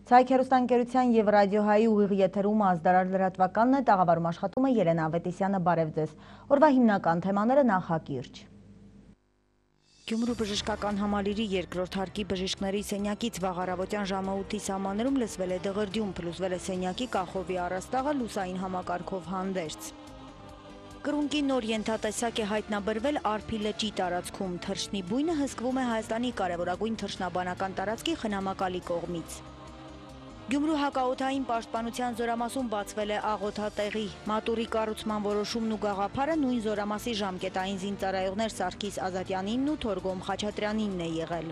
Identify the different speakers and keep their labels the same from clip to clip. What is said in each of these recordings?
Speaker 1: Ցայք հեռուստաընկերության և ռադիոհայի ուղիղ եթերում ազդարար լրատվականն է, տաղավարում աշխատում է Ելենա Ավետիսյանը, բարև ձեզ։ Օրվա հիմնական թեմաները նախակիրճ։ Գյումրու բժշկական համալիրի երկրորդ հարկի բժիշկների սենյակից վաղ առավոտյան ժամը 8-ի սահմաններում լսվել է դղրդյուն, փլուզվել է սենյակի կախովի առաստաղը, լուսային համակարգով հանդերձ։ Կրունկի նոր ենթատեսակ է հայտնաբերվել Արփի լճի տարածքում։ Թռչնի բույնը հսկվում է Հայաստանի կարևորագույն թռչնաբանական տարածքի խնամակալի կողմից։ Գյումրու հակաօդային պաշտպանության զորամասում բացվել է աղոթատեղի։ Մատուրի կառուցման որոշումն ու գաղափարը նույն զորամասի ժամկետային զինծառայողներ Սարգիս Ազատյանինն ու Թորգոմ Խաչատրյանինն է եղել։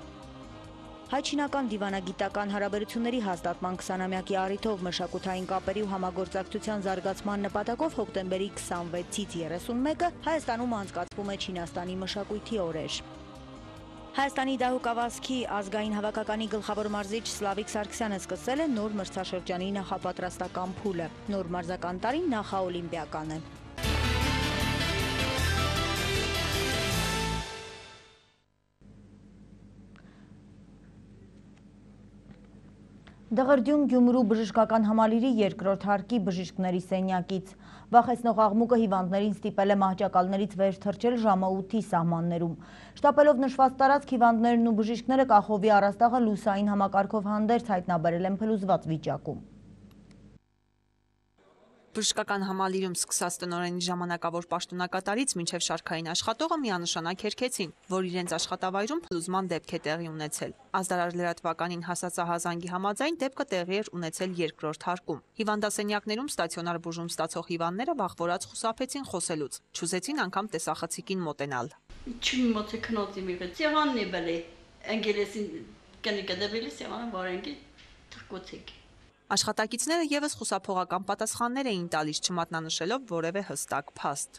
Speaker 1: Հայ-չինական դիվանագիտական հարաբերությունների հաստատման 20-ամյակի առիթով մշակութային կապերի ու համագործակցության զարգացման նպատակով հոկտեմբերի 26-ից 31-ը Հայաստանում անցկացվում է Չինաստանի մշակույթի օրեր։ Հայաստանի դահուկավազքի ազգային հավաքականի գլխավոր մարզիչ Սլավիկ Սարգսյանը սկսել է նոր մրցաշրջանի նախապատրաստական փուլը։ Նոր մարզական տարին նախաօլիմպիական է։ Դղրդյուն Գյումրու բժշկական համալիրի երկրորդ հարկի բժիշկների սենյակից։ Վախեցնող աղմուկը հիվանդներին ստիպել է մահճակալներից վեր թռչել ժամը 8-ի սահմաններում։ Շտապելով նշված տարածք, հիվանդներն ու բժիշկները կախովի առաստաղը լուսային համակարգով հանդերձ հայտնաբերել են փլուզված վիճակում։
Speaker 2: Բժշկական համալիրում սկսած տնօրենի ժամանակավոր պաշտոնակատարից մինչև շարքային աշխատողը միանշանակ հերքեցին, որ իրենց աշխատավայրում փլուզման դեպք է տեղի ունեցել։ Ազդարար լրատվականին հասած ահազանգի համաձայն դեպքը տեղի էր ունեցել երկրորդ հարկում։ Հիվանդասենյակներում ստացիոնար բուժում ստացող հիվանդները վախվորած խուսափեցին խոսելուց, չուզեցին անգամ տեսախցիկին մոտենալ։ Աշխատակիցները եւս խուսափողական պատասխաններ էին տալիս, չմատնանշելով որևէ հստակ փաստ։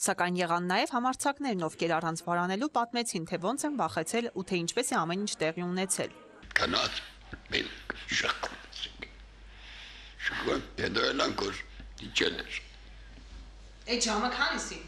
Speaker 2: Սակայն եղան նաև համարձակներն, ովքեր առանց վարանելու պատմեցին, թե ոնց են վախեցել ու թե ինչպես է ամեն ինչ տեղի ունեցել։ Այդ ժամը քանիսի։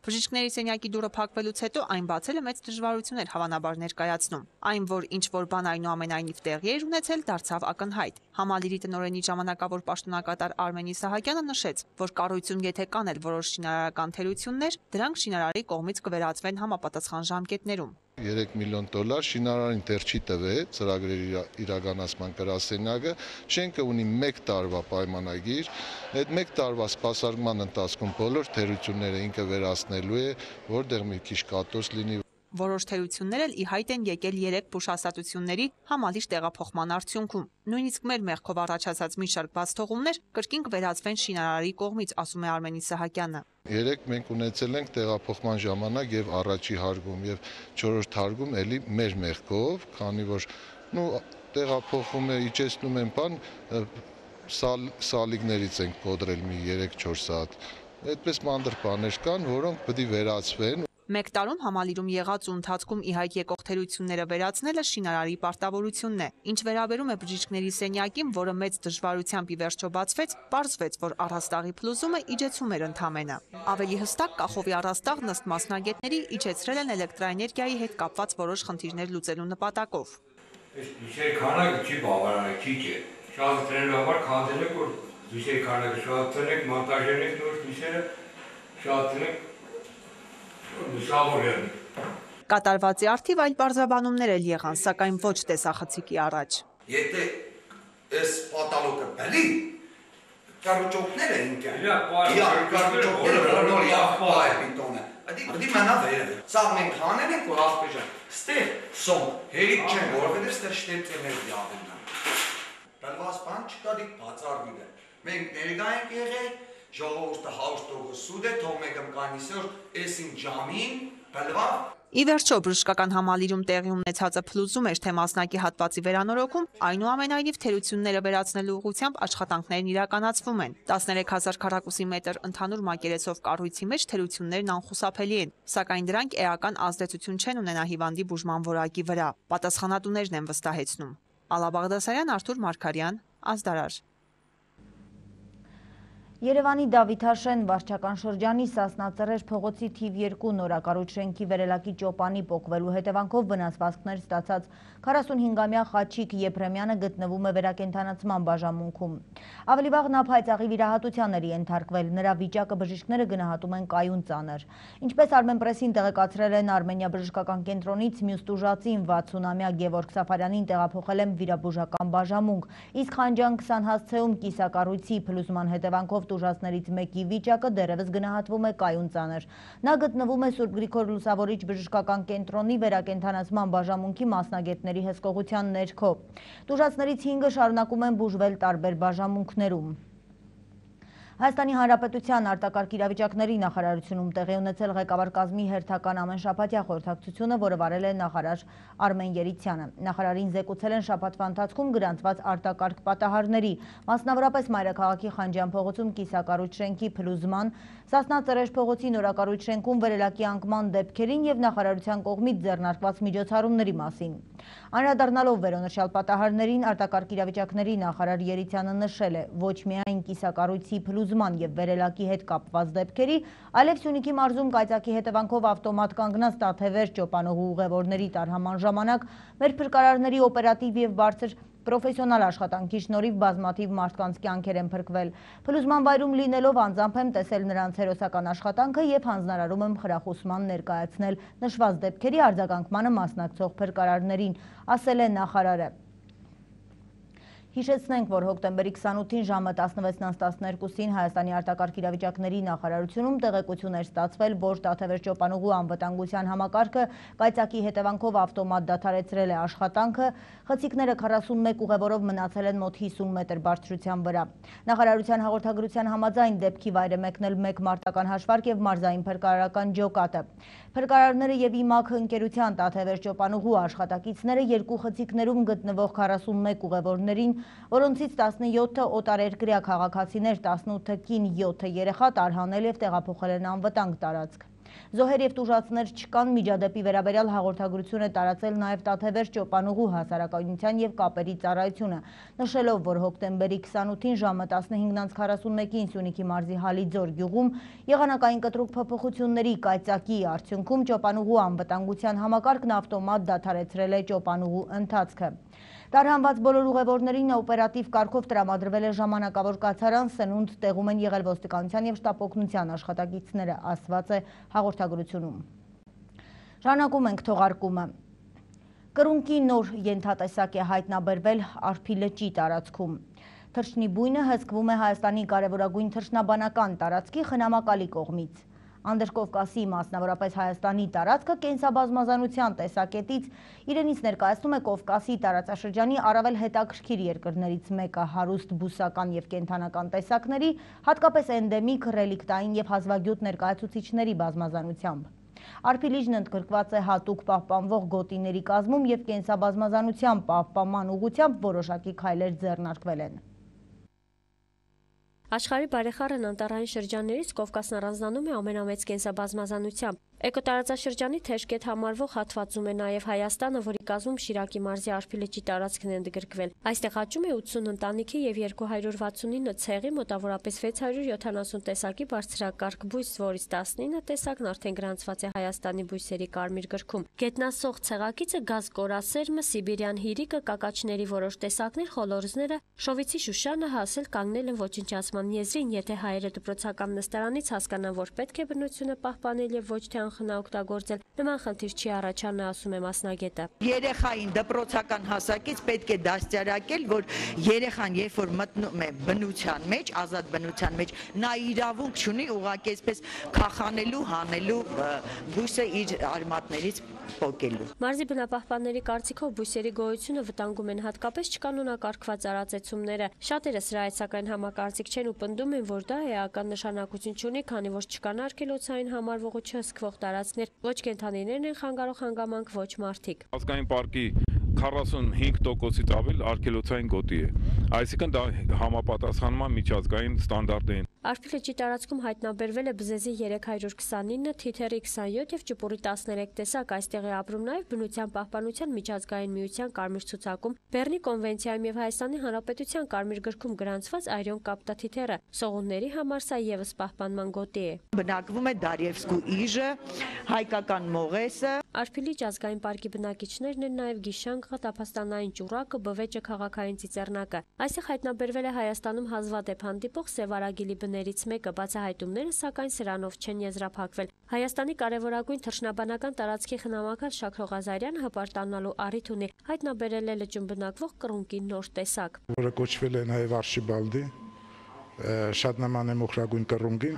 Speaker 2: Բժիշկների սենյակի դուռը փակվելուց հետո այն բացելը մեծ դժվարություն էր հավանաբար ներկայացնում։ Այն, որ ինչ-որ բան այնուամենայնիվ տեղի էր ունեցել, դարձավ ակնհայտ։ Համալիրի տնօրենի ժամանակավոր պաշտոնակատար Արմեն Իսահակյանը նշեց, որ կառույցում եթե կան էլ որոշ շինարարական թերություններ, դրանք շինարարի կողմից կվերացվեն համապատասխան ժամկետներում։
Speaker 3: $3 միլիոն շինարարին դեռ չի տվել ծրագրերի իրականացման գրասենյակը, շենքը ունի 1 տարվա պայմանագիր, այդ 1 տարվա սպասարկման ընթացքում բոլոր թերությունները ինքը վերացնելու է, որտեղ մի քիչ կատոց լինի։
Speaker 2: Որոշ թերություններ էլ ի հայտ են եկել 3 բուժհաստատությունների համալիր տեղափոխման արդյունքում։ Նույնիսկ մեր մեղքով առաջացած մի շարք բացթողումներ կրկին կվերածվեն շինարարի կողմից, ասում է Արմեն Իսահակյանը։
Speaker 3: Երեք մենք ունեցել ենք տեղափոխման ժամանակ եւ առաջի հարգում եւ 4-րդ հարգում էլի մեր մեղքով, քանի որ տեղափոխում է, իջեցնում են բան, սալիկներից ենք կոտրել մի 3-4 սաատ։ Այդպես մանր բաներ կան, որոնք պետք է վերացվեն։
Speaker 2: Մեկ տարում համալիրում եղած ու ընթացքում ի հայտ եկող թերությունները վերացնելը շինարարի պարտավորությունն է։ Ինչ վերաբերում է բժիշկների սենյակին, որը մեծ դժվարությամբ ի վերջո բացվեց, պարզվեց, որ առաստաղի փլուզումը իջեցում էր ընդամենը։ Ավելի հստակ, կախովի առաստաղն ըստ մասնագետների իջեցրել են էլեկտրաէներգիայի հետ կապված որոշ խնդիրներ լուծելու նպատակով։
Speaker 4: Լույսերի քանակը չի բավարար, քիչ է։ Շահացնելու համար քանդել եք, որ լույսերի քանակը շահացնեք, մոնտաժել եք նոր լույսերը, շահացնեք
Speaker 2: Կատարվածի արդիվ այլ բարձրաբանումներ էլ եղան, սակայն ոչ տեսախցիկի առաջ։
Speaker 5: Եթե այս պատալոկը բելի, կառուճոկները ինքան, կառուճոկները նորի աղպա է պիտոնը, դի մենա վերև, սաղ մենք հանել ենք ու հաղպեժան, ստեղ սոմ, հերիք չեն, որովհետև ստեղ շտեպ էներգիա ավելն է։ Բլված բան չկա դիք բացարդիլ է, մենք ներգա ենք եղել, ժողովուրդը հաուստողը սուդ է, թող մեկը կանիսոր էսին ջամին, բլվավ։
Speaker 2: Ի վերջո բժշկական համալիրում տեղի ունեցածը փլուզում էր, թե մասնակի հատվածի վերանորոգում, այնուամենայնիվ թերությունները վերացնելու ուղղությամբ աշխատանքներն իրականացվում են։ 13,000 քառակուսի մետր ընդհանուր մակերեսով կառույցի մեջ թերություններն անխուսափելի են, սակայն դրանք էական ազդեցություն չեն ունենա հիվանդի բուժման որակի վրա։ Պատասխանատուներն են վստահեցնում։ Ալա Բաղդասարյան, Արթուր Մարգարյան, Ազդարար։
Speaker 1: Երևանի Դավիթաշեն վարչական շրջանի Սասնածռեր փողոցի թիվ 2 նորակառույց շենքի վերելակի ճոպանի պոկվելու հետևանքով վնասվածքներ ստացած 45-ամյա Խաչիկ Եփրեմյանը գտնվում է վերակենդանացման բաժանմունքում։ Ավելի վաղ նա փայծաղի վիրահատության էր ենթարկվել, նրա վիճակը բժիշկները գնահատում են կայուն ծանր։ Ինչպես Armenpress-ին տեղեկացրել են Արմենիա բժշկական կենտրոնից, մյուս տուժածին 60-ամյա Գևորգ Սաֆարյանին տեղափոխել են վիրաբուժական բաժանմունք, իսկ Խանջան 20 հասցեում կիսակառույցի փլուզման հետևանքով տուժածներից մեկի վիճակը դեռևս գնահատվում է կայուն ծանր։ Նա գտնվում է Սուրբ Գրիգոր Լուսավորիչ բժշկական կենտրոնի վերակենդանացման բաժանմունքի մասնագետների հսկողության ներքո։ Տուժածներից 5-ը շարունակում են բուժվել տարբեր բաժանմունքներում։ Հայաստանի Հանրապետության արտակարգ իրավիճակների նախարարությունում տեղի ունեցել ղեկավար կազմի հերթական ամենշաբաթյա խորհրդակցությունը, որը վարել է նախարար Արմեն Երիցյանը։ Նախարարին զեկուցել են շաբաթվա ընթացքում գրանցված արտակարգ պատահարների, մասնավորապես Մայրաքաղաքի Խանջյան փողոցում կիսակառույց շենքի փլուզման, Սասնածռեր փողոցի նորակառույց շենքում վերելակի անկման դեպքերին եւ նախարարության կողմից ձեռնարկված միջոցառումների մասին։ Անդրադառնալով վերոնշյալ պատահարներին, արտակարգ իրավիճակների նախարար Երիցյանը նշել է, ոչ միայն կիսակառույցի փլուզման եւ վերելակի հետ կապված դեպքերի, այլև Սյունիքի մարզում կայծակի հետևանքով ավտոմատ կանգնած Տաթևեր ճոպանուղու ուղևորների տարհաման ժամանակ մեր փրկարարների օպերատիվ եւ բարձր պրոֆեսիոնալ աշխատանքի շնորհիվ բազմաթիվ մարդկանց կյանքեր են փրկվել։ Փլուզման վայրում լինելով անձամբ եմ տեսել նրանց հերոսական աշխատանքը եւ հանձնարարում եմ խրախուսման ներկայացնել նշված դեպքերի արձագանքմանը մասնակցող փրկարարներին, ասել է նախարարը։ Հիշեցնենք, որ հոկտեմբերի 28-ին ժամը 16:12-ին Հայաստանի արտակարգ իրավիճակների նախարարությունում տեղեկություն էր ստացվել, որ Տաթևեր ճոպանուղու անվտանգության համակարգը կայծակի հետևանքով ավտոմատ դադարեցրել է աշխատանքը, խցիկները 41 ուղևորով մնացել են մոտ 50 մետր բարձրության վրա։ Նախարարության հաղորդագրության համաձայն դեպքի վայր է մեկնել 1 մարտական հաշվարկ եւ մարզային փրկարարական ջոկատը։ Փրկարարները եւ ԻՄԱՔ ընկերության Տաթևեր ճոպանուղու աշխատակիցները 2 խցիկներում գտնվող 41 ուղևորներին, որոնցից 17-ը օտարերկրյա քաղաքացիներ, 18-ը կին, 7-ը երեխա տարհանել եւ տեղափոխել են անվտանգ տարածք։ Զոհեր եւ տուժածներ չկան, միջադեպի վերաբերյալ հաղորդագրություն է տարածել նաեւ Տաթևեր ճոպանուղու հասարակայնության եւ կապերի ծառայությունը, նշելով, որ հոկտեմբերի 28-ին ժամը 15:41-ին Սյունիքի մարզի Հալիձոր գյուղում եղանակային կտրուկ փոփոխությունների կայծակի արդյունքում ճոպանուղու անվտանգության համակարգն ավտոմատ դադարեցրել է ճոպանուղու ընթացքը։ Տարհանված բոլոր ուղևորներին օպերատիվ կարգով տրամադրվել է ժամանակավոր կացարան, սնունդ տեղում են եղել ոստիկանության եւ շտապօգնության աշխատակիցները, ասված է հաղորդագրությունում։ Շարունակում ենք թողարկումը։ Կրունկի նոր ենթատեսակ է հայտնաբերվել Արփի լճի տարածքում։ Թռչնի բույնը հսկվում է Հայաստանի կարևորագույն թռչնաբանական տարածքի խնամակալի կողմից։ Անդրկովկասի, մասնավորապես Հայաստանի տարածքը կենսաբազմազանության տեսակետից իրենից ներկայացնում է Կովկասի տարածաշրջանի առավել հետաքրքիր երկրներից մեկը, հարուստ բուսական եւ կենդանական տեսակների, հատկապես էնդեմիկ, ռելիկտային եւ հազվագյուտ ներկայացուցիչների բազմազանությամբ։ Արփի լիճն ընդգրկված է հատուկ պահպանվող գոտիների կազմում եւ կենսաբազմազանության պահպանման ուղղությամբ որոշակի քայլեր ձեռնարկվել են։
Speaker 6: Աշխարհի բարեխառն անտառային շրջաններից Կովկասն առանձնանում է ամենամեծ կենսաբազմազանությամբ։ Էկոտարածաշրջանի թեժկետ համարվող հատվածում է նաև Հայաստանը, որի կազմում Շիրակի մարզի Արփի լճի տարածքն է ընդգրկվել։ Այստեղ աճում է 80 ընտանիքի եւ 269 ցեղի մոտավորապես 670 տեսակի բարձրակարգ բույս, որից 19 տեսակն արդեն գրանցված է Հայաստանի բույսերի կարմիր գրքում։ Գետնասող ցեղակիցը գազ կորասերմը, սիբիրյան հիրիկը, կակաչների որոշ տեսակներ, խոլորզները, շովիցի շուշանը հասել կանգնել են ոչնչացման եզրին, եթե հայերը դպրոցական նստարանից հասկանան, որ պետք է բնությունը պահպանել եւ ոչ թե կանխնա օգտագործել։ Նման խնդիր չի առաջանա, ասում է մասնագետը։
Speaker 7: Երեխային դպրոցական հասակից պետք է դաստիարակել, որ երեխան երբ որ մտնում է բնության մեջ, ազատ բնության մեջ, նա իրավունք չունի ուղղակի այսպես քախանելու, հանելու, բույսը իր արմատներից պոկելու։
Speaker 6: Մարզի բնապահպանների կարծիքով բույսերի գոյությունը վտանգում են հատկապես չկանոնակարգված արածեցումները։ Շատերը սրա այդ սակայն համակարծիք չեն ու պնդում են, որ դա էական նշանակություն չունի, քանի որ չկան արգելոցային համարվող ու չհսկվող տարածքներ, ոչ կենդանիներն են խանգարող հանգամանք, ոչ մարդիկ։
Speaker 8: Ազգային պարկի 45%-ից ավել արգելոցային գոտի է, այսինքն դա համապատասխանում է միջազգային ստանդարտներին։
Speaker 6: Արփի լճի տարածքում հայտնաբերվել է բզեզի 329, թիթեռի 27 եւ ճպուրի 13 տեսակ, այստեղ է ապրում նաեւ բնության պահպանության միջազգային միության կարմիր ցուցակում, Բեռնի կոնվենցիայում եւ Հայաստանի Հանրապետության կարմիր գրքում գրանցված այրոն կապտաթիթեռը, սողունների համար սա եւս պահպանման գոտի է։
Speaker 7: Բնակվում է Դարիևսկու իժը, հայկական մողեսը։
Speaker 6: Արփի լճ ազգային պարկի բնակիչներն են նաեւ Գիշանգը, Տափաստանային ճուրակը, Բվեճը քաղաքային ծիծեռնակը։ Այստեղ հայտնաբերվել է Հայաստանում հազվադեպ հանդիպող սևարագիլի բներից մեկը, բացահայտումները սակայն սրանով չեն եզրափակվել։ Հայաստանի կարևորագույն թռչնաբանական տարածքի խնամակալ Շաքր Ղազարյանը հպարտանալու առիթ ունի, հայտնաբերել է լճում բնակվող կռունկի նոր տեսակ,
Speaker 9: որը կոչվել է նաև Արշիբալդի, շատ նման է մոխրագույն կռունկին։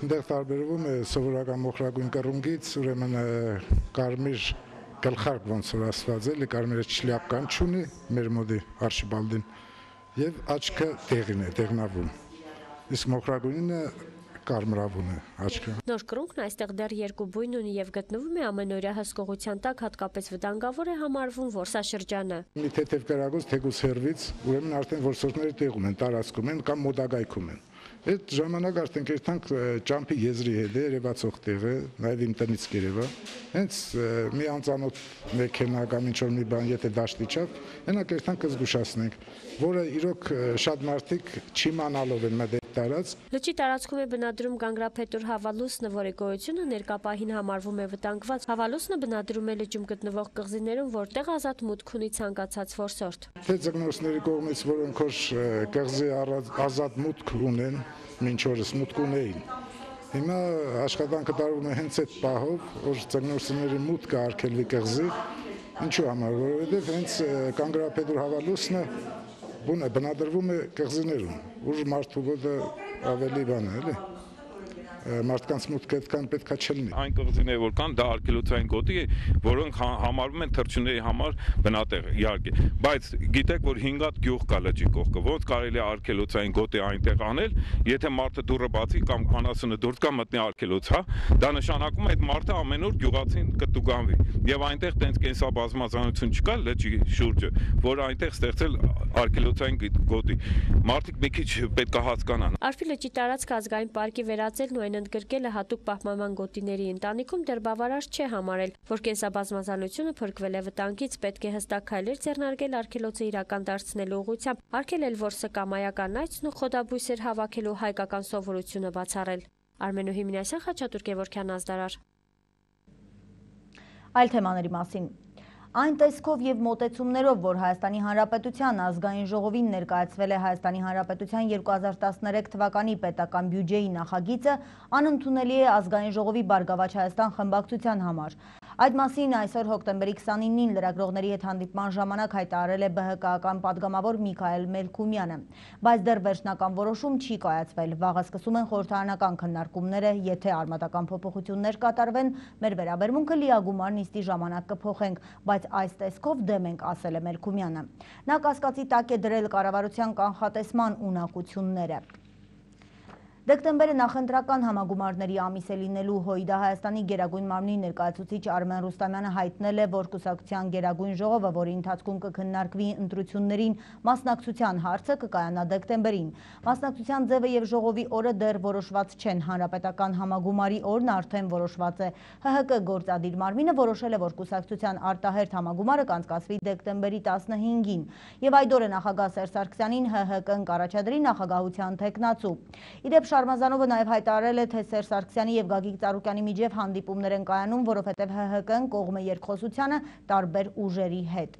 Speaker 9: Այնտեղ տարբերվում է սովորական մոխրագույն կռունկից, ուրեմն կարմիր գլխարկ ոնց որ ասված է, կարմիրը շլյապկան չունի մեր մոդի Արշիբալդին եւ աչքը տեղին է, տեղնավուն։ Իսկ մոխրագույնը կարմրավուն է աչքը։
Speaker 6: Նոր կռունկն այստեղ դեռ երկու բույն ունի եւ գտնվում է ամենօրյա հսկողության տակ, հատկապես վտանգավոր է համարվում որսաշրջանը։
Speaker 9: Մի թեթև կարագոց թեկուս հերվից, ուրեմն արդեն որսորդները տեղում են, տարածքում են կամ մոտակայքում են։ Այդ ժամանակ արդեն կերտանք ճամփի եզրի հետ է երևացող տեղը, նաև իմ տնից կերևա։ Հենց մի անծանոթ մեքենա կամ ինչ-որ մի բան, եթե դաշտի չափ, հենա կերտանք կզգուշացնենք, որը իրոք շատ մարդիկ չիմանալով են մտել տարածք։
Speaker 6: Լճի տարածքում է բնադրում գանգրափետուր հավալուսնը, որի գոյությունը ներկապահին համարվում է վտանգված։ Հավալուսնը բնադրում է լճում գտնվող կղզիներում, որտեղ ազատ մուտք ունի ցանկացած որսորդ։
Speaker 9: Թե ձկնորսների կողմից, որոնք որ կղզի ազատ մուտք ունեն, մինչ օրս մուտք ունեին։ Հիմա աշխատանքը տարվում է հենց այդ պահով, որ ձկնորսների մուտքը արգելվի կղզի, ինչու համար, որովհետև հենց գանգրափետուր հավալուսնը բնադրվում է կղզիներում, ուր մարդու գոտը ավելի բան է, էլի։ Մարդկանց մուտքը այդքան պետքա չլինի։
Speaker 8: Այն կղզիները որ կան, դա արգելոցային գոտի է, որոնք համարվում են թռչունների համար բնատեղ, իհարկե։ Բայց գիտեք, որ 5 հատ գյուղ կա լճի կողքը, ոնց կարելի է արգելոցային գոտի այնտեղ անել, եթե մարդը դուռը բացի կամ անասունը դուրս կա մտնի արգելոց, հա, դա նշանակում է այդ մարդը ամեն օր գյուղացին կտուգանվի։ Եվ այնտեղ տենց կենսաբազմազանություն չկա լճի շուրջը, որ այնտեղ ստեղծել արգելոցային գոտի։ Մարդիկ մի քիչ պետք է հասկանան։
Speaker 6: Արփի լճի տարածքը ազգային պարկի վերածելն ու ընդգրկելը հատուկ պահպանման գոտիների ընտանիքում դեռ բավարար չէ համարել, որ կենսաբազմազանությունը փրկվել է վտանգից, պետք է հստակ քայլեր ձեռնարկել արգելոցը իրական դարձնելու ուղղությամբ, արգելել որսը կամայական այցն ու խոդաբույսեր հավաքելու հայկական սովորությունը բացառել։ Արմենուհի Մինասյան, Խաչատուր Գևորգյան, Ազդարար։
Speaker 1: Այլ թեմաների մասին։ Այն տեսքով եւ մոտեցումներով, որ Հայաստանի Հանրապետության ազգային ժողովին ներկայացվել է Հայաստանի Հանրապետության 2013 թվականի պետական բյուջեի նախագիծը, անընդունելի է ազգային ժողովի Բարգավաճ Հայաստան խմբակցության համար։ Այդ մասին այսօր հոկտեմբերի 29-ին լրագրողների հետ հանդիպման ժամանակ հայտարարել է ԲՀԿ-ական պատգամավոր Միքայել Մելքումյանը, բայց դեռ վերջնական որոշում չի կայացվել։ Վաղը սկսում են խորհրդարանական քննարկումները, եթե արմատական փոփոխություններ կատարվեն, մեր վերաբերմունքը լիագումար նիստի ժամանակ կփոխենք, բայց այս տեսքով դեմ ենք, ասել է Մելքումյանը։ Նա կասկածի տակ է դրել կառավարության կանխատեսման ունակությունները։ Դեկտեմբերը նախընտրական համագումարների ամիս է լինելու ՀՅԴ Հայաստանի Գերագույն մարմնի ներկայացուցիչ Արմեն Ռուստամյանը հայտնել է, որ կուսակցության Գերագույն ժողովը, որի ընթացքում կքննարկվի ընտրություններին մասնակցության հարցը, կկայանա դեկտեմբերին։ Մասնակցության ձևը եւ ժողովի օրը դեռ որոշված չեն, հանրապետական համագումարի օրն արդեն որոշված է։ ՀՀԿ գործադիր մարմինը որոշել է, որ կուսակցության արտահերթ համագումարը կանցկացվի դեկտեմբերի 15-ին, եւ այդ օրը նախագահ Սերժ Սարգսյանին ՀՀԿ-ն կառաջադրի նախագահության թեկնածու։ Իդեպ Շարմազանովը նաև հայտարարել է, թե Սերժ Սարգսյանի եւ Գագիկ Ծառուկյանի միջև հանդիպումներ են կայանում, որովհետև ՀՀԿ-ն կողմ է երկխոսությանը տարբեր ուժերի հետ։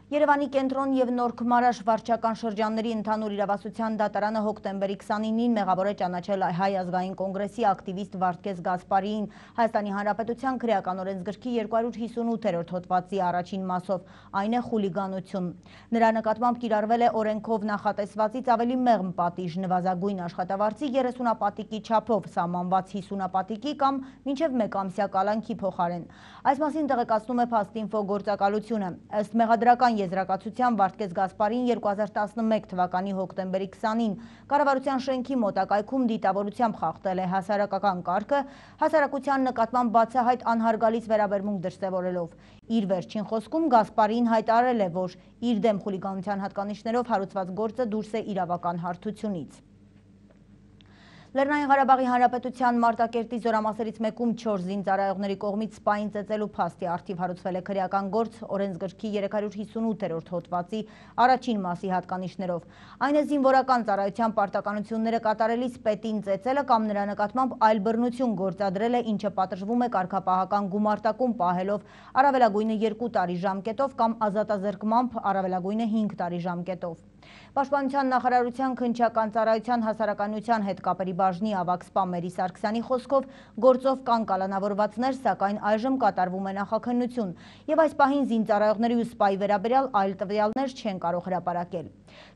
Speaker 1: Երևանի կենտրոն և Նոր Քմարաշ վարչական շրջանների ընդհանուր իրավասության դատարանը հոկտեմբերի 29-ին մեղավոր է ճանաչել Հայ ազգային կոնգրեսի ակտիվիստ Վարդգես Գասպարիին Հայաստանի Հանրապետության քրեական օրենսգրքի 258-րդ հոդվածի առաջին մասով, այն է խուլիգանություն։ Նրա նկատմամբ կիրառվել է օրենքով նախատեսվածից ավելի մեղմ պատիժ, նվազագույն աշխատավարձի 30 չափով սահմանված 50 կամ մինչև 1 ամսյա կալանքի փոխարեն։ Այս մասին տեղեկացնում է Փաստինֆո գործակալությունը։ Ըստ մեղադրական եզրակացության Վարդգես Գասպարին 2011 թվականի հոկտեմբերի 20-ին կառավարության շենքի մոտակայքում դիտավորությամբ խախտել է հասարակական կարգը, հասարակության նկատմամբ բացահայտ անհարգալից վերաբերմունք դրսևորելով։ Իր վերջին խոսքում Գասպարին հայտարարել է, որ իր դեմ խուլիգանության հատկանիշներով հարուցված գործը դուրս է իրավական հարթությունից։ Լեռնային Ղարաբաղի Հանրապետության Մարտակերտի զորամասերից մեկում 4 զինծառայողների կողմից սպային ծեծելու փաստի առթիվ հարուցվել է քրեական գործ օրենսգրքի 358-րդ հոդվածի առաջին մասի հատկանիշներով։ Այն է զինվորական ծառայության պարտականությունները կատարելիս պետին ծեծելը կամ նրա նկատմամբ այլ բռնություն գործադրելը, ինչը պատժվում է կարգապահական գումարտակում պահելով առավելագույնը 2 տարի ժամկետով կամ ազատազրկմամբ առավելագույնը 5 տարի ժամկետով։ Պաշտպանության նախարարության քննչական ծառայության հասարակայնության հետ կապերի բաժնի ավագ սպա Մերի Սարգսյանի խոսքով գործով կան կալանավորվածներ, սակայն այժմ կատարվում է նախաքննություն եւ այս պահին զինծառայողների ու սպայի վերաբերյալ այլ տվյալներ չեն կարող հրապարակել։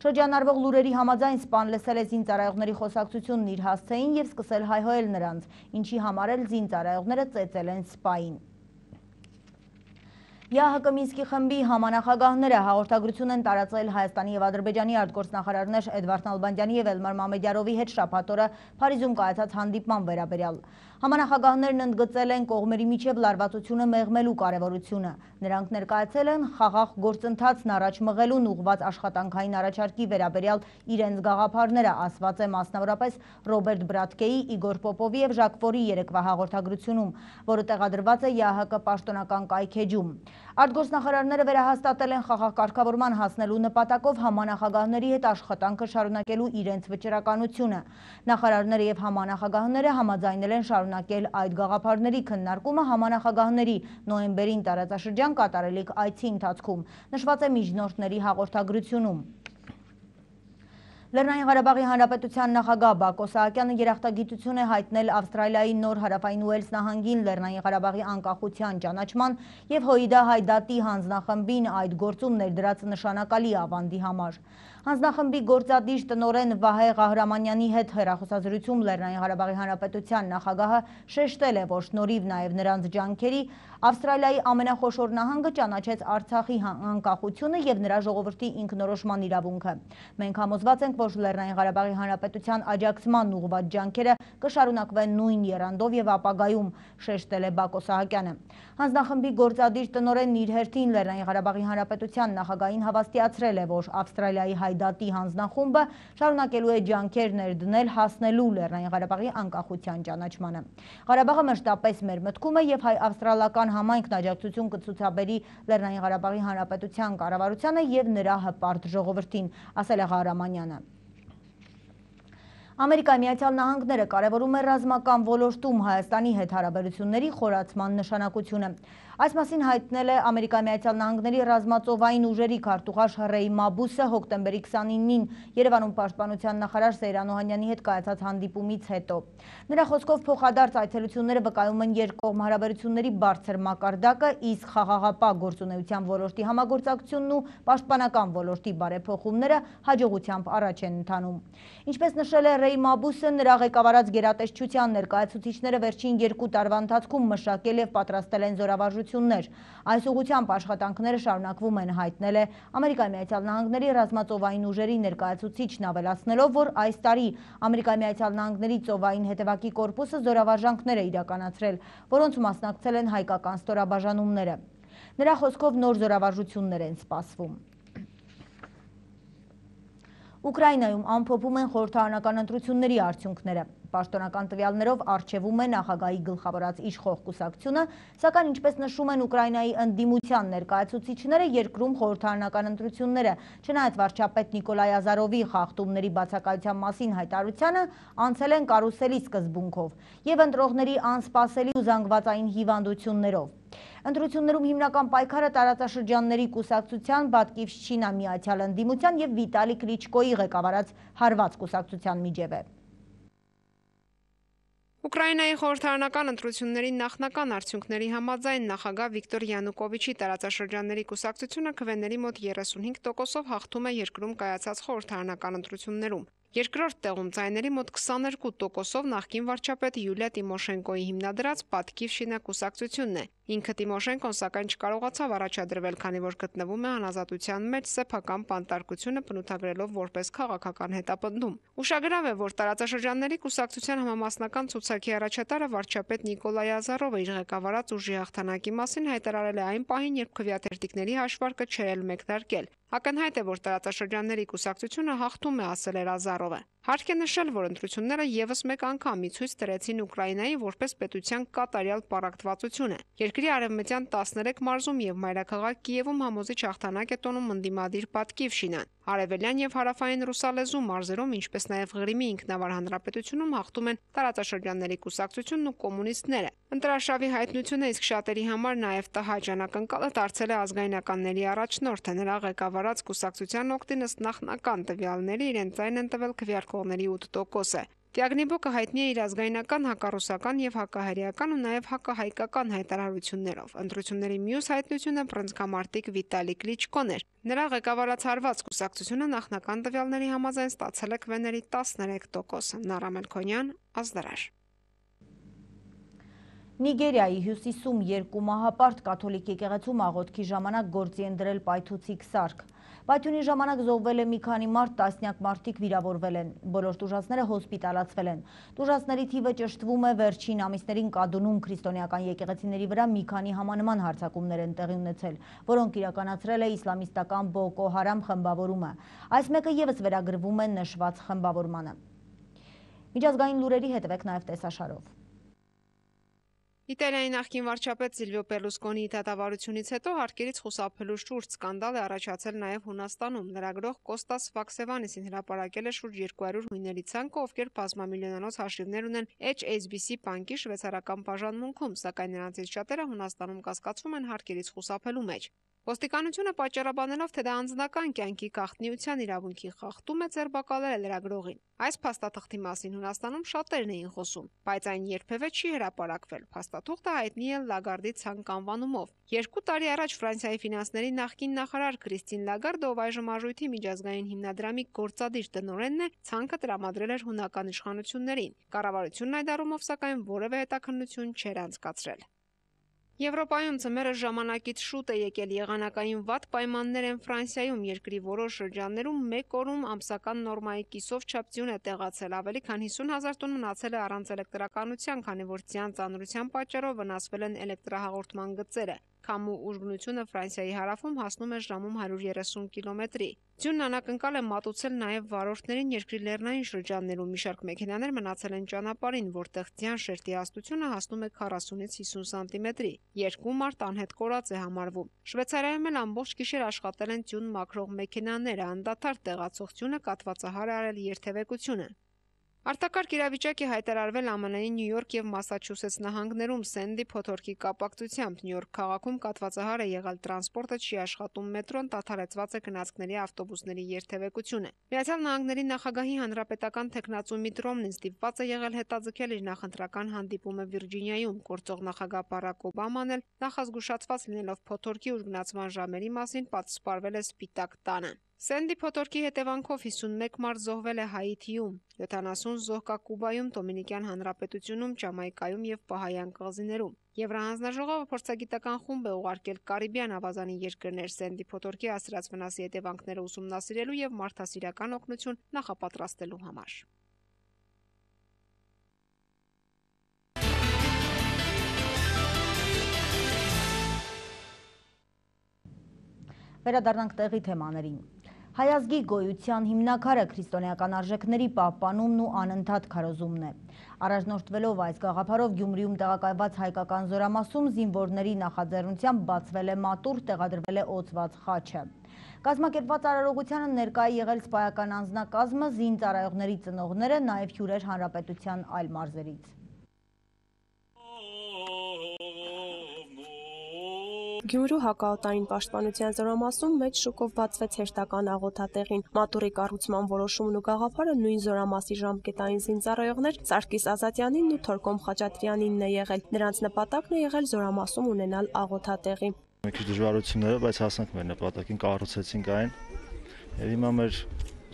Speaker 1: Շրջանառվող լուրերի համաձայն սպան լսել է զինծառայողների խոսակցությունն իր հասցեին եւ սկսել հայհոյել նրանց, ինչի համար էլ զինծառայողները ծեծել են սպային։ ԵԱՀԿ Մինսկի խմբի համանախագահները հաղորդագրություն են տարածել Հայաստանի եւ Ադրբեջանի արտգործնախարարներ Էդվարդ Նալբանդյանի եւ Էլմար Մամեդյարովի հետ շաբաթ օրը Փարիզում կայացած հանդիպման վերաբերյալ։ Համանախագահներն ընդգծել են կողմերի միջև լարվածությունը մեղմելու կարևորությունը։ Նրանք ներկայացել են խաղաղ գործընթացն առաջ մղելուն ուղղված աշխատանքային առաջարկի վերաբերյալ իրենց գաղափարները, ասված է մասնավորապես Ռոբերտ Բրատկեի, Իգոր Պոպովի եւ Ժակ Վորի երեկվա հաղորդագրությունում, որը տեղադրված է ԵԱՀԿ պաշտոնական կայքեջում։ Արտգործնախարարները վերահաստատել են խաղաղ կարգավորման հասնելու նպատակով համանախագահների հետ աշխատանքը շարունակելու իրենց վճռականությունը։ Նախարարները եւ համանախագահները համաձայնել են շարունակել այդ գաղափարների քննարկումը համանախագահների նոյեմբերին տարածաշրջան կատարելիք այցի ընթացքում, նշված է միջնորդների հաղորդագրությունում։ Լեռնային Ղարաբաղի Հանրապետության նախագահ Բակո Սահակյանը երախտագիտություն է հայտնել Ավստրալիայի Նոր Հարավային Ուելս նահանգին Լեռնային Ղարաբաղի անկախության ճանաչման եւ Հոիդա Հայդատի հանձնախմբին այդ գործում ներդրած նշանակալի ավանդի համար։ Հանձնախմբի գործադիր տնօրեն Վահե Ղահրամանյանի հետ հեռախոսազրույցում Լեռնային Ղարաբաղի Հանրապետության նախագահը շեշտել է, որ շնորհիվ նաև նրանց ջանքերի Ավստրալիայի ամենախոշոր նահանգը ճանաչեց Արցախի անկախությունը եւ նրա ժողովրդի ինքնորոշման իրավունքը։ Մենք համոզված ենք, որ Լեռնային Ղարաբաղի Հանրապետության աջակցման ուղղված ջանքերը կշարունակվեն նույն եռանդով եւ ապագայում, շեշտել է Բակո Սահակյանը։ Հանձնախմբի գործադիր տնօրենն իր հերթին Լեռնային Ղարաբաղի Հանրապետության նախագահին հավաստիացրել է, որ Ավստրալիայի Հայդատի հանձնախումբը շարունակելու է ջանքեր ներդնել հասնելու Լեռնային Ղարաբաղի անկախության ճանաչմանը։ Ղարաբաղը մշտապես մեր մտքում է եւ հայ-ավստրալական համայնքն աջակցություն կցուցաբերի Լեռնային Ղարաբաղի Հանրապետության կառավարությանը եւ նրա հպարտ ժողովրդին, ասել է Ղահրամանյանը։ Ամերիկայի Միացյալ Նահանգները կարևորում է ռազմական ոլորտում Հայաստանի հետ հարաբերությունների խորացման նշանակությունը։ Այս մասին հայտնել է Ամերիկայի Միացյալ Նահանգների ռազմածովային ուժերի քարտուղար Ռեյ Մաբուսը հոկտեմբերի 29-ին Երևանում պաշտպանության նախարար Սեյրան Օհանյանի հետ կայացած հանդիպումից հետո։ Նրա խոսքով փոխադարձ այցելությունները վկայում են երկկողմ հարաբերությունների բարձր մակարդակը, իսկ խաղաղապահ գործունեության ոլորտի համագործակցությունն ու պաշտպանական ոլորտի բարեփոխումները հաջողությամբ առաջ են ընթանում։ Ինչպես նշել է Ռեյ Մաբուսը, նրա ղեկավարած գերատեսչության ներկայացուցիչները վերջին 2 տարվա ընթացքում մշակել եւ պատրաստել են զորավարժություններ։ Այս ուղղությամբ աշխատանքները շարունակվում են, հայտնել է Ամերիկայի Միացյալ Նահանգների ռազմածովային ուժերի ներկայացուցիչն, ավելացնելով, որ այս տարի Ամերիկայի Միացյալ Նահանգների ծովային հետևակի կորպուսը զորավարժանքներ է իրականացրել, որոնց մասնակցել են հայկական ստորաբաժանումները։ Նրա խոսքով նոր զորավարժություններ են սպասվում։ Ուկրաինայում ամփոփում են խորհրդարանական ընտրությունների արդյունքները։ Պաշտոնական տվյալներով առջևում է նախագահի գլխավորած իշխող կուսակցությունը, սակայն ինչպես նշում են Ուկրաինայի ընդդիմության ներկայացուցիչները, երկրում խորհրդարանական ընտրությունները, չնայած վարչապետ Նիկոլայ Ազարովի խախտումների բացակայության մասին հայտարարությանը, անցել են կարուսելի սկզբունքով եւ ընտրողների անսպասելի ու զանգվածային հիվանդություններով։ Ընտրություններում հիմնական պայքարը տարածաշրջանների կուսակցության, Բատկիվշչինա միացյալ ընդդիմության եւ Վիտալի Կլիչկոյի ղեկավարած հարված կուսակցության միջև է։
Speaker 10: Ուկրաինայի խորհրդարանական ընտրությունների նախնական արդյունքների համաձայն նախագահ Վիկտոր Յանուկովիչի տարածաշրջանների կուսակցությունը քվեների մոտ 35%-ով հաղթում է երկրում կայացած խորհրդարանական ընտրություններում։ Երկրորդ տեղում ձայների մոտ 22%-ով նախկին վարչապետ Յուլիա Տիմոշենկոյի հիմնադրած Բատկիվշչինա կուսակցությունն է։ Ինքը Տիմոշենկոն սակայն չկարողացավ առաջադրվել, քանի որ գտնվում է անազատության մեջ սեփական բանտարկությունը բնութագրելով որպես քաղաքական հետապնդում։ Ուշագրավ է, որ տարածաշրջանների կուսակցության համամասնական ցուցակի առաջատարը վարչապետ Նիկոլայ Ազարովը իր ղեկավարած ուժի հաղթանակի մասին հայտարարել է այն պահին, երբ քվեաթերթիկների հաշվարկը չէր էլ մեկնարկել։ Ակնհայտ է, որ տարածաշրջանների կուսակցությունը հաղթում է, ասել էր Ազարովը։ Հարկ է նշել, որ ընտրությունները եւս մեկ անգամ ցույց տվեցին Ուկրաինայի որպես պետության կատարյալ պառակտվածությունը։ Երկրի արևմտյան 13 մարզում եւ մայրաքաղաք Կիևում համոզիչ հաղթանակ է տոնում ընդդիմադիր Բատկիվշինան։ Արևելյան եւ հարավային ռուսալեզու մարզերում, ինչպես նաեւ Ղրիմի ինքնավար հանրապետությունում հաղթում են տարածաշրջանների կուսակցությունն ու կոմունիստները։ Ընտրարշավի հայտնությունը իսկ շատերի համար նաեւ տհաճ անակնկալը դարձել է ազգայնականների առաջնորդը։ Նրա ղեկավարած կուսակցության օգտին ըստ նախնական տվյալների իրենց ձայն են տվել քվեարկողների 8%-ը։ Տիագնիբոկը հայտնի է իր ազգայնական, հակառուսական եւ հակահայերական ու նաեւ հակահայկական հայտարարություններով։ Ընտրությունների մյուս հայտնությունը բռնցքամարտիկ Վիտալի Կլիչկոն էր։ Նրա ղեկավարած հարված կուսակցությունը նախնական տվյալների համաձայն ստացել է քվեների 13%։ Նարա Մելքոնյան, Ազդարար։
Speaker 1: Նիգերիայի հյուսիսում երկու մահապարտ կաթոլիկ եկեղեցում աղոթքի ժամանակ գործի են դրել պայթուցիկ սարք։ Պայթյունի ժամանակ զոհվել է մի քանի մարդ, տասնյակ մարդիկ վիրավորվել են։ Բոլոր տուժածները հոսպիտալացվել են։ Տուժածների թիվը ճշտվում է, վերջին ամիսներին Կադունում քրիստոնեական եկեղեցիների վրա մի քանի համանման հարձակումներ են տեղի ունեցել, որոնք իրականացրել է իսլամիստական Բոկո Հարամ խմբավորումը։ Այս մեկը եւս վերագրվում է նշված խմբավորմանը։ Միջազգային լուրերի հետևեք նաեւ տեսաշարով։
Speaker 10: Իտալիայի նախկին վարչապետ Սիլվիո Բերլուսկոնիի դատավարությունից հետո հարկերից խուսափելու շուրջ սկանդալ է առաջացել նաև Հունաստանում։ Լրագրող Կոստաս Ֆաքսևանիսին հրապարակել է շուրջ 200 հույների ցանկը, ովքեր բազմամիլիոնանոց հաշիվներ ունեն HSBC բանկի շվեյցարական բաժանմունքում, սակայն նրանցից շատերը Հունաստանում կասկածվում են հարկերից խուսափելու մեջ։ Ոստիկանությունը պատճառաբանելով, թե դա անձնական կյանքի գաղտնիության իրավունքի խախտում է, ձերբակալել է լրագրողին։ Այս փաստաթղթի մասին Հունաստանում շատերն էին խոսում, բայց այն երբևէ չի հրապարակվել։ Փաստաթուղթը հայտնի է Լագարդի ցանկ անվանումով։ 2 տարի առաջ Ֆրանսիայի ֆինանսների նախկին նախարար Քրիստին Լագարդը, ով այժմ Արժույթի միջազգային հիմնադրամի գործադիր տնօրենն է, ցանկը տրամադրել էր հունական իշխանություններին։ Կառավարությունն այդ առումով սակայն որևէ հետաքննություն չէր անցկացրել։ Եվրոպայում ձմեռը ժամանակից շուտ է եկել, եղանակային վատ պայմաններ են Ֆրանսիայում, երկրի որոշ շրջաններում մեկ օրում ամսական նորմայի կիսով չափ ձյուն է տեղացել, ավելի քան 50,000 տոն մնացել է առանց էլեկտրականության, քանի որ ձյան ծանրության պատճառով վնասվել են էլեկտրահաղորդման գծերը։ Քամու ուժգնությունը Ֆրանսիայի հարավում հասնում է ժամում 130 կիլոմետրի։ Ձյունն անակնկալ է մատուցել նաև վարորդներին երկրի լեռնային շրջաններում։ Մի շարք մեքենաներ մնացել են ճանապարհին, որտեղ ձյան շերտի հաստությունը հասնում է 40-ից 50 սանտիմետրի։ Երկու մարդ անհետ կորած է համարվում։ Շվեյցարիայում էլ ամբողջ գիշեր աշխատել են ձյուն մաքրող մեքենաները, անդադար տեղացող ձյունը կաթվածահար է արել երթևեկությունը։ Արտակարգ իրավիճակ է հայտարարվել ԱՄՆ-ի Նյու Յորք եւ Մասաչուսեթս նահանգներում Սենդի փոթորկի կապակցությամբ։ Նյու Յորք քաղաքում կաթվածահար է եղել տրանսպորտը, չի աշխատում մետրոն, դադարեցված է գնացքների ավտոբուսների երթևեկությունը։ Միացյալ Նահանգների նախագահի հանրապետական թեկնածու Միտ Ռոմնին ստիպված է եղել հետաձգել իր նախընտրական հանդիպումը Վիրջինիայում։ Գործող նախագահ Բարակ Օբաման էլ նախազգուշացված լինելով փոթորկի ուժգնացման ժամերի մասին պատսպարվել է Սպիտակ տանը։ Սենդի փոթորկի հետևանքով 51 մարդ զոհվել է Հայիթիում, 70 զոհ կա Կուբայում, Դոմինիկյան Հանրապետությունում, Ջամայկայում եւ Բահայան կղզիներում։ Եվրահանձնաժողովը փորձագիտական խումբ է ուղարկել Կարիբյան ավազանի երկրներ Սենդի փոթորկի հասցրած վնասի հետևանքները ուսումնասիրելու եւ մարդասիրական օգնություն նախապատրաստելու համար։
Speaker 1: Վերադառնանք տեղի թեմաներին։ Հայազգի գոյության հիմնակարը քրիստոնեական արժեքների պահպանումն ու անընդհատ քարոզումն է։ Առաջնորդվելով այս գաղափարով Գյումրիում տեղակայված հայկական զորամասում զինվորների նախաձեռնությամբ բացվել է մատուռ, տեղադրվել է օծված խաչը։ Կազմակերպված արարողությանը ներկա է եղել սպայական անձնակազմը, զինծառայողների ծնողները, նաև հյուրեր հանրապետության այլ մարզերից։
Speaker 6: Գյումրու հակաօդային պաշտպանության զորամասում մեծ շուկով բացվեց հերթական աղոթատեղին։ Մատուռի կառուցման որոշումն ու գաղափարը նույն զորամասի ժամկետային զինծառայողներ Սարգիս Ազատյանինն ու Թորկոմ Խաչատրյանինն է եղել։ Նրանց նպատակն է եղել զորամասում ունենալ աղոթատեղի։
Speaker 11: Մի քիչ դժվարությունները, բայց հասանք մեր նպատակին, կառուցեցինք այն։ Եվ հիմա մեր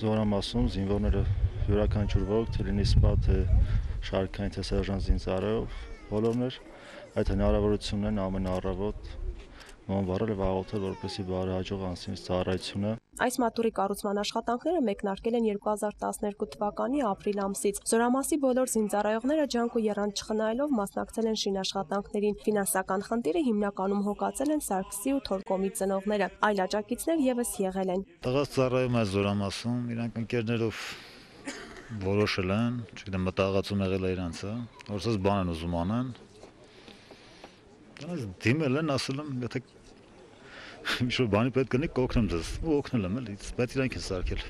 Speaker 11: զորամասում զինվորները յուրաքանչյուր ոք, թե լինի սպա, թե շարքային, թե սերժանտ զինծառայող, բոլորն այդ հնարավորությունն են ամեն առավոտ ոնվարել եւ աղոթել, որպեսզի բարեհաջող անցնի ծառայությունը։
Speaker 6: Այս մատուռի կառուցման աշխատանքները մեկնարկել են 2012 թվականի ապրիլ ամսից։ Զորամասի բոլոր զինծառայողները ջանք ու եռանդ չխնայելով մասնակցել են շինաշխատանքներին։ Ֆինանսական խնդիրը հիմնականում հոգացել են Սարգսի ու Թորկոմի ծնողները։ Այլ աջակիցներ եւս եղել են։
Speaker 11: Տղաս ծառայում այս զորամասում, իրանք ընկերներով որոշել են, չգիտեմ, մտահղացում եղել է իրանց, որ ասես բան են ուզում անեն։ Դրանց դիմել են, ասել եմ, եթե ինչ-որ բանի պետք կնի, կօգնեմ ձեզ, ու օգնել եմ էլի, բայց իրանք են սարքել։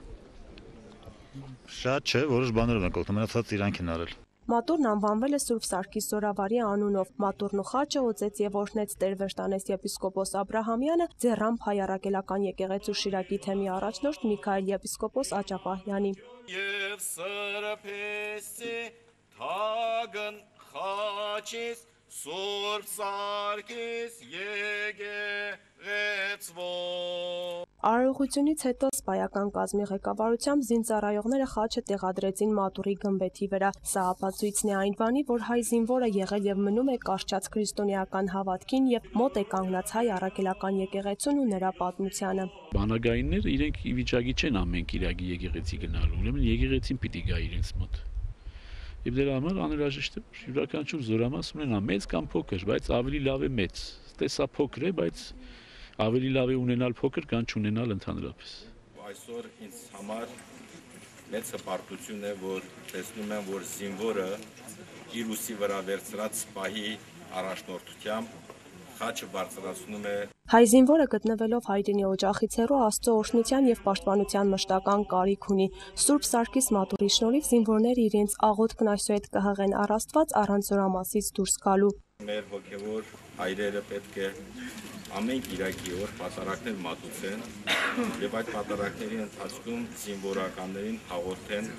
Speaker 11: Շատ չէ, որոշ բաներով ենք օգնում, մնացած իրանք են արել։
Speaker 6: Մատուռն անվանվել է Սուրբ Սարգիս Զորավարի անունով։ Մատուռն ու խաչը օծեց եւ օրհնեց Տեր Վրտանես եպիսկոպոս Աբրահամյանը, ձեռամբ հայ առաքելական եկեղեցու Շիրակի թեմի առաջնորդ Միքայել եպիսկոպոս Աճապահյանի։
Speaker 12: Եվ սրբեսի թագն խաչիս Սուրբ Սարգիս եկեղեցվո։
Speaker 6: Արարողությունից հետո սպայական կազմի ղեկավարությամբ զինծառայողները խաչը տեղադրեցին մատուռի գմբեթի վրա։ Սա ապացույցն է այն բանի, որ հայ զինվորը եղել եւ մնում է կարճած քրիստոնեական հավատքին եւ մոտ է կանգնած հայ առաքելական եկեղեցուն ու նրա պատմությանը։
Speaker 13: Բանագայինները իրենք ի վիճակի չեն ամեն կիրակի եկեղեցի գնալու, ուրեմն եկեղեցին պիտի գա իրենց մոտ։ Եվ դրա համար անհրաժեշտ է յուրաքանչյուր զորամաս ունենա մեծ կամ փոքր, բայց ավելի լավ է մեծ։ Տեսա փոքր է, բայց ավելի լավ է ունենալ փոքր, քան չունենալ ընդհանրապես։
Speaker 12: Այսօր ինձ համար մեծ հպարտություն է, որ տեսնում եմ, որ զինվորը իր ուսի վրա վերցրած սպահի առաջնորդությամբ խաչը բարձրացնում է։
Speaker 6: Հայ զինվորը գտնվելով հայրենի օջախից հեռու Աստծո օրհնության եւ պաշտպանության մշտական կարիք ունի։ Սուրբ Սարգիս մատուռի շնորհիվ զինվորները իրենց աղոթքն այսուհետ կհղեն առ Աստված առանց զորամասից դուրս գալու։
Speaker 12: Մեր ոգևոր հայրերը պետք է ամեն կիրակի օր պատարակներ մատուցեն եւ այդ պատարակների ընթացքում զինվորականներին հաղորդեն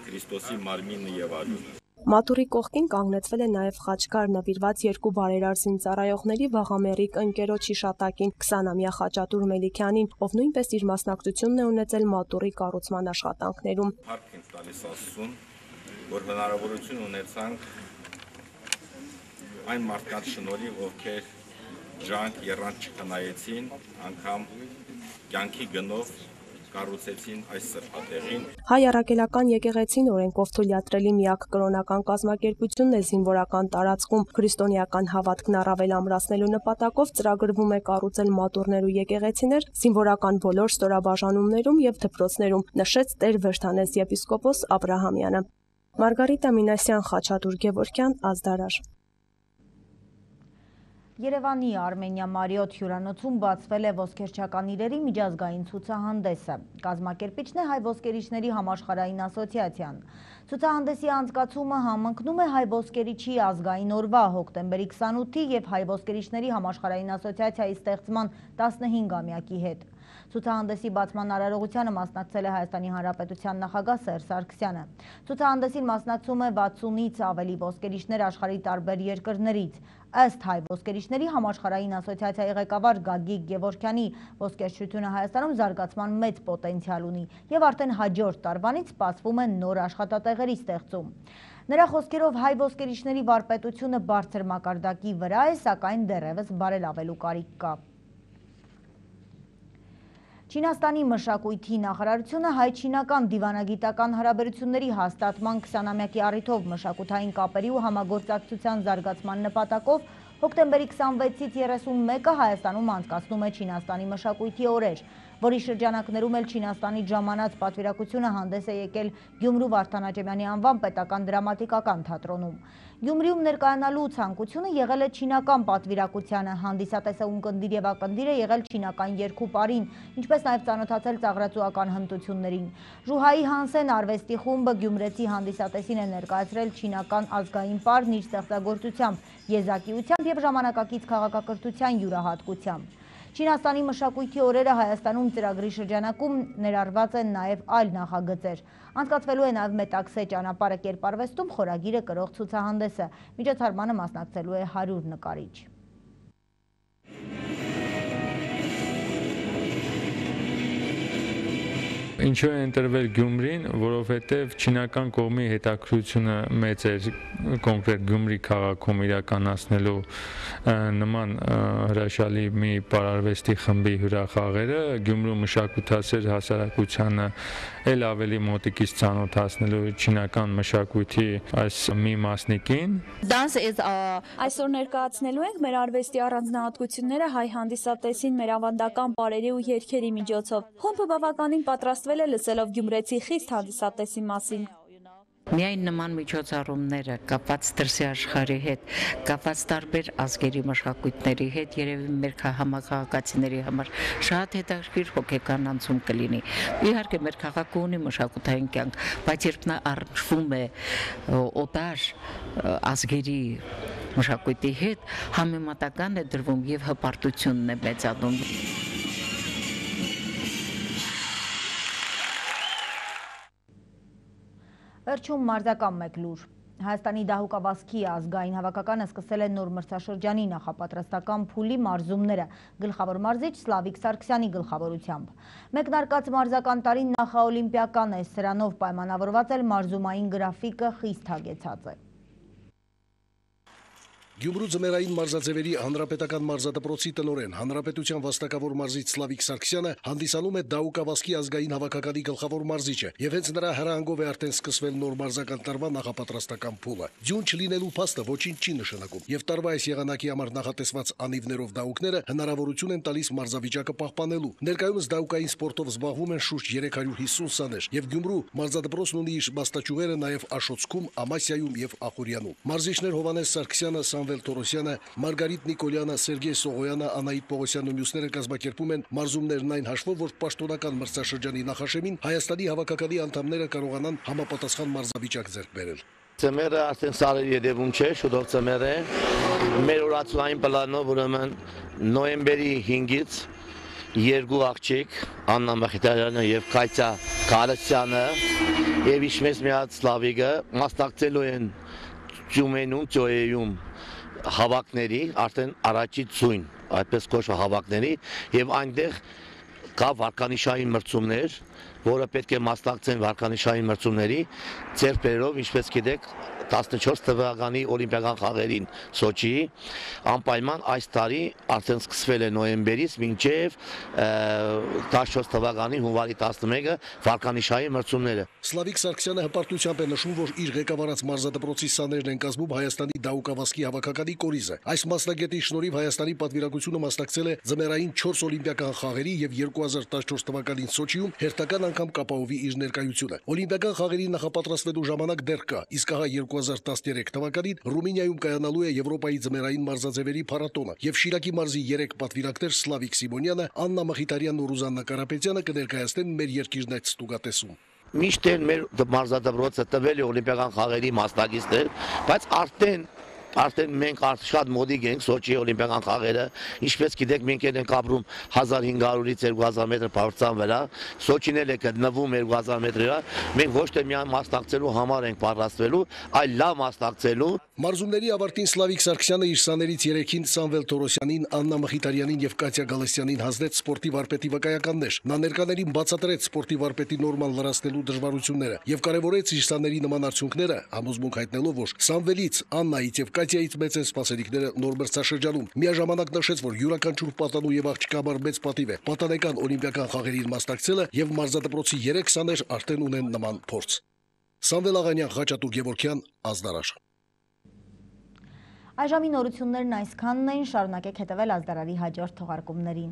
Speaker 12: Քրիստոսի մարմինը եւ ալյուն։
Speaker 6: Մատուռի կողքին կանգնեցվել է նաև խաչքար նվիրված երկու բարերար զինծառայողների վաղամերիկ ընկերոջ հիշատակին 20-ամյա Խաչատուր Մելիքյանին, ով նույնպես իր մասնակցությունն է ունեցել մատուռի կառուցման աշխատանքներում։
Speaker 12: Հարկ ենք տալիս Աստծուն, որ հնարավորություն ունեցանք այն մարդկանց շնորհիվ, ովքեր ջանք եռանդ չխնայեցին, անգամ կյանքի գնով կառուցեցին այս սրբատեղին։
Speaker 6: Հայ առաքելական եկեղեցին օրենքով թույլատրելի միակ կրոնական կազմակերպությունն է զինվորական տարածքում։ Քրիստոնեական հավատքն առավել ամրացնելու նպատակով ծրագրվում է կառուցել մատուռներ ու եկեղեցիներ զինվորական բոլոր ստորաբաժանումներում եւ դպրոցներում, նշեց Տեր Վրտանես եպիսկոպոս Աբրահամյանը։ Մարգարիտա Մինասյան, Խաչատուր Գևորգյան, Ազդարար։
Speaker 1: Երևանի Արմենիա Մարիոթ հյուրանոցում բացվել է ոսկերչական իրերի միջազգային ցուցահանդեսը։ Կազմակերպիչն է Հայ ոսկերիչների համաշխարհային ասոցիացիան։ Ցուցահանդեսի անցկացումը համընկնում է Հայ ոսկերիչի ազգային օրվա հոկտեմբերի 28-ի եւ Հայ ոսկերիչների համաշխարհային ասոցիացիայի ստեղծման 15-ամյակի հետ։ Ցուցահանդեսի բացման արարողությանը մասնակցել է Հայաստանի Հանրապետության նախագահ Սերժ Սարգսյանը։ Ցուցահանդեսին մասնակցում է 60-ից ավելի ոսկերիչներ աշխարհի տարբեր երկրներից։ Ըստ Հայ ոսկերիչների համաշխարհային ասոցիացիայի ղեկավար Գագիկ Գևորգյանի, ոսկերչությունը Հայաստանում զարգացման մեծ պոտենցիալ ունի եւ արդեն հաջորդ տարվանից սպասվում է նոր աշխատատեղերի ստեղծում։ Նրա խոսքերով Հայ ոսկերիչների վարպետությունը բարձր մակարդակի վրա է, սակայն դեռևս բարելավելու կարիք կա։ Չինաստանի մշակույթի նախարարությունը հայ-չինական դիվանագիտական հարաբերությունների հաստատման 20-ամյակի առիթով մշակութային կապերի ու համագործակցության զարգացման նպատակով հոկտեմբերի 26-ից 31-ը Հայաստանում անցկացնում է Չինաստանի մշակույթի օրեր։ որի շրջանակներում էլ Չինաստանից ժամանած պատվիրակությունը հանդես է եկել Գյումրու Վարդան Աճեմյանի անվան պետական դրամատիկական թատրոնում։ Գյումրիում ներկայանալու ցանկությունը եղել է չինական պատվիրակությանը, հանդիսատեսը ունկնդիր եւ ակնդիր է եղել չինական երկու պարին, ինչպես նաեւ ծանոթացել ծաղրածուական հմտություններին։ Ժուհայի Հանսեն արվեստի խումբը գյումրեցի հանդիսատեսին է ներկայացրել չինական ազգային պարն իր ստեղծագործությամբ, եզակիությամբ եւ ժամանակակից քաղաքակրթության յուրահատկությամբ։ Չինաստանի մշակույթի օրերը Հայաստանում ծրագրի շրջանակում ներառված են նաև այլ նախագծեր։ Անցկացվելու է նաև Մետաքսե ճանապարհը կերպարվեստում խորագիրը կրող ցուցահանդեսը։ Միջոցառմանը մասնակցելու է 100 նկարիչ։
Speaker 14: Ինչու է ընտրվել Գյումրին, որովհետև չինական կողմի հետաքրությունը մեծ էր կոնկրետ Գյումրի քաղաքում իրականացնելու նման հրաշալի մի պարարվեստի խմբի հյուրախաղերը, Գյումրու մշակութասեր հասարակությանը էլ ավելի մոտիկից ծանոթացնելու չինական մշակույթի այս մի մասնիկին։
Speaker 15: Այսօր ներկայացնելու ենք մեր արվեստի առանձնահատկությունները հայ հանդիսատեսին մեր ավանդական պարերի ու երգերի միջոցով։ Խումբը բավականին պատրաստվել է լսելով գյումրեցի խիստ հանդիսատեսի մասին։
Speaker 7: Միայն նման միջոցառումները կապված դրսի աշխարհի հետ, կապված տարբեր ազգերի մշակույթների հետ, երևի մեր համակարգացիների համար շատ հետաքրքիր հոգեկան անցում կլինի։ Իհարկե մեր քաղաքը ունի մշակութային կյանք, բայց երբ նա առնչվում է օտար ազգերի մշակույթի հետ, համեմատական է դրվում եւ հպարտությունն է մեծանում։
Speaker 1: Վերջում մարզական մեկ լուր։ Հայաստանի դահուկավազքի ազգային հավաքականը սկսել է նոր մրցաշրջանի նախապատրաստական փուլի մարզումները գլխավոր մարզիչ Սլավիկ Սարգսյանի գլխավորությամբ։ Մեկնարկած մարզական տարին նախաօլիմպիական է, սրանով պայմանավորված էլ մարզումային գրաֆիկը խիստ հագեցած է։
Speaker 16: Գյումրու ձմեռային մարզաձևերի հանրապետական մարզադպրոցի տնօրեն, հանրապետության վաստակավոր մարզիչ Սլավիկ Սարգսյանը հանդիսանում է դահուկավազքի ազգային հավաքականի գլխավոր մարզիչը, եւ հենց նրա հրահանգով է արդեն սկսվել նոր մարզական տարվա նախապատրաստական փուլը։ Ձյուն չլինելու փաստը ոչինչ չի նշանակում, եւ տարվա այս եղանակի համար նախատեսված անիվներով դահուկները հնարավորություն են տալիս մարզավիճակը պահպանելու։ Ներկայումս դահուկային սպորտով զբաղվում են շուրջ 350 սաներ, եւ Գյումրու մարզադպրոցն ունի իր մասնաճյուղերը նաեւ Աշոցքում, Ամասիայում եւ Ախուրյանում։ Մարզիչներ Հովանես Սարգսյանը, Սամվել Թորոսյանը, Մարգարիտ Նիկոլյանը, Սերգեյ Սողոյանը, Անահիտ Պողոսյանն ու մյուսները կազմակերպում են մարզումներն այն հաշվով, որ պաշտոնական մրցաշրջանի նախաշեմին Հայաստանի հավաքականի անդամները կարողանան համապատասխան մարզավիճակ ձեռք բերել։
Speaker 17: Ձմեռը արդեն սարերի երևում չէ, շուտով ձմեռ է։ Մեր օրացուային պլանով ուրեմն նոյեմբերի 5-ից երկու աղջիկ Աննա Մխիթարյանը եւ Կատյա Կարասյանը եւ Իշմես Միած Սլավիկը մասնակցելու են Ջումենում, Ճոյեյում հավաքների, արդեն առաջի ցույն, այդպես կոչվող հավաքների եւ այնտեղ կա վարկանիշային մրցումներ, որը պետք է մասնակցեն վարկանիշային մրցումների ձեռք բերելով, ինչպես գիտեք, 14 թվականի օլիմպիական խաղերին Սոչիի անպայման այս տարի արդեն սկսվել է նոյեմբերից մինչև 14 թվականի հունվարի 11-ը վարկանիշային մրցումները։
Speaker 16: Սլավիկ Սարգսյանը հպարտությամբ է նշում, որ իր ղեկավարած մարզադպրոցի սաներն են կազմում Հայաստանի դահուկավազքի հավաքականի կորիզը։ Այս մասնագետի շնորհիվ Հայաստանի պատվիրակությունը մասնակցել է ձմեռային 4 օլիմպիական խաղերի եւ 2014 թվականին Սոչիում հերթական անգամ կապահովի իր ներկայությունը։ Օլիմպիական խաղերի նախապատրաստվելու ժամանակ դեռ կա, իսկ ահա 2013 թվականին Ռումինիայում կայանալու է Եվրոպայի ձմեռային մարզաձևերի փառատոնը, եւ Շիրակի մարզի 3 պատվիրակներ Սլավիկ Սիմոնյանը, Աննա Մխիթարյանն ու Ռուզաննա Կարապետյանը կներկայացնեն մեր երկիրն այդ ստուգատեսում։
Speaker 17: Միշտ մեր մարզադպրոցը տվել է օլիմպիական խաղերի մասնակիցներ, բայց արդեն մենք շատ մոդիկ ենք Սոչիի օլիմպիական խաղերը, ինչպես գիտեք, մենք ենք ապրում 1500-ից 2000 մետր բարձրության վրա, Սոչին էլ է գտնվում 2000 մետրի վրա, մենք ոչ թե միայն մասնակցելու համար ենք պատրաստվելու, այլ լավ մասնակցելու։
Speaker 16: Մարզումների ավարտին Սլավիկ Սարգսյանը իր սաներից 3-ին Սամվել Թորոսյանին, Աննա Մխիթարյանին եւ Կատյա Գալստյանին հանձնեց սպորտի վարպետի վկայականներ։ Նա ներկաներին բացատրեց սպորտի վարպետի նորմալ լրացնելու դժվարությունները եւ կարեւորեց իր սաների նման արդյունքները, համոզմունք հայտնելով, որ Սամվելից, Աննայից եւ Կատյայից մեծ են սպասելիքները նոր մրցաշրջանում։ Միաժամանակ նշեց, որ յուրաքանչյուր պատանու եւ աղջկա համար մեծ պատիվ է պատանեկան օլիմպիական խաղերին մասնակցելը եւ մարզադպրոցի 3 սաներ արդեն ունեն նման փորձ։ Սամվել Աղանյան, Խաչատուր Գևորգյան, Ազդարար։
Speaker 1: Այժմի նորություններն այսքանն էին, շարունակեք հետևել Ազդարարի հաջորդ թողարկումներին։